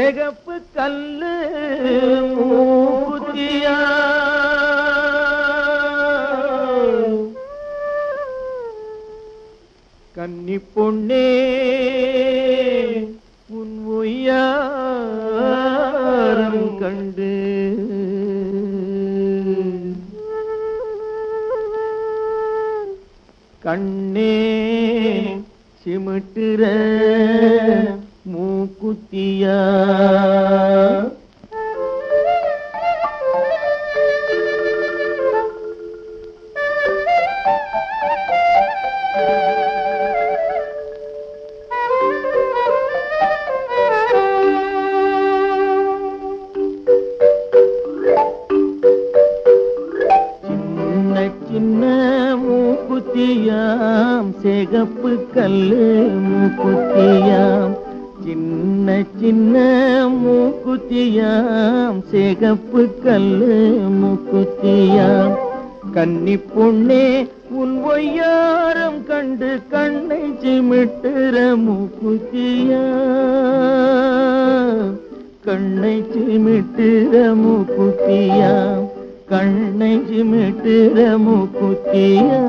சிகப்பு கல்லு மூக்குத்தியா கன்னி பொண்ணே உன் ஒய்யாரம் கண்டு கண்ணே சிமிட்டுற மூக்குத்தியா சின்ன மூக்குத்தியாம் சிகப்பு கல்லு மூக்குத்தியாம் சின்ன சின்ன மூக்குத்தியாம் சிகப்பு கல்லு மூக்குத்தியாம் கன்னி பொண்ணே உன் ஒய்யாரம் கண்டு கண்ணை சிமிட்டுற மூக்குத்தியா கண்ணை சிமிட்டுற மூக்குத்தியா கண்ணை சிமிட்டுற மூக்குத்தியா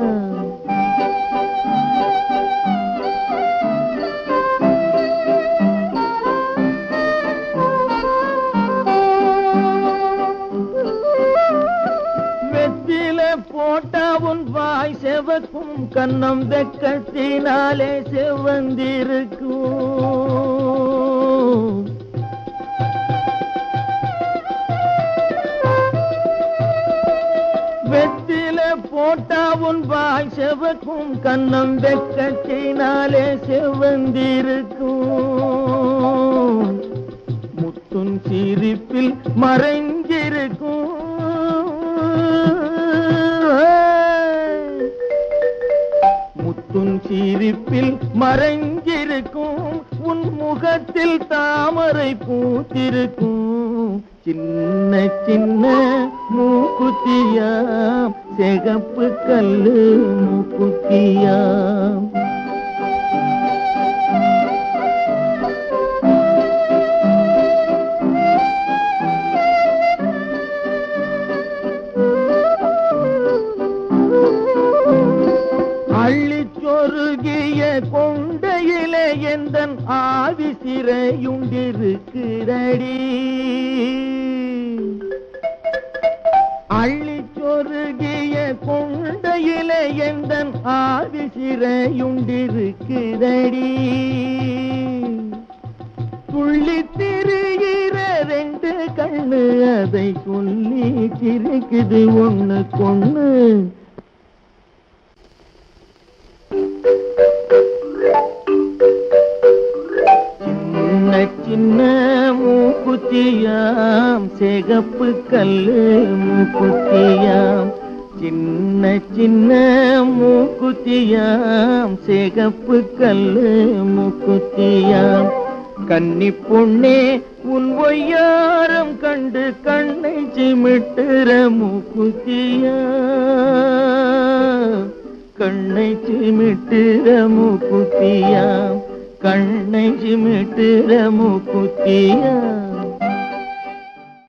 போட்டா உன் வாய் செவக்கும் கண்ணம் வெக்கத்தினாலே செவந்திருக்கும் வெத்தில போட்டா உன் வாய் செவக்கும் கண்ணம் வெக்கத்தினாலே செவந்திருக்கும் முத்துன் சிரிப்பில் மறைஞ்சிருக்கும் முத்துன் சிரிப்பில் மறைஞ்சிருக்கும் உன் முகத்தில் தாமரை பூத்திருக்கும் சின்ன சின்ன மூக்குத்தியாம் சிகப்பு கல்லு மூக்குத்தியாம் அள்ளிச்சொருகிய கொண்டையிலே எந்தன் ஆவி சிறையுண்டிருக்கிறடி அள்ளிச்சொருகிய கொண்டையிலே எந்தன் ஆவி சிறையுண்டிருக்கிறடி துள்ளி திரிகிற ரெண்டு கண்ணு அதை சொல்லி சிரிக்குது ஒண்ணு கொண்ணு சின்ன மூக்குத்தியாம் சிகப்பு கல்லு மூக்குத்தியாம் சின்ன சின்ன மூக்குத்தியாம் சிகப்பு கல்லு மூக்குத்தியாம் கன்னி பொண்ணே உன் ஒய்யாரம் கண்டு கண்ணை சிமிட்டுற மூக்குத்தியா கண்ணை சிமிட்டுற மூக்குத்தியா கண்ணை சிமிட்டுற மூக்குத்தியா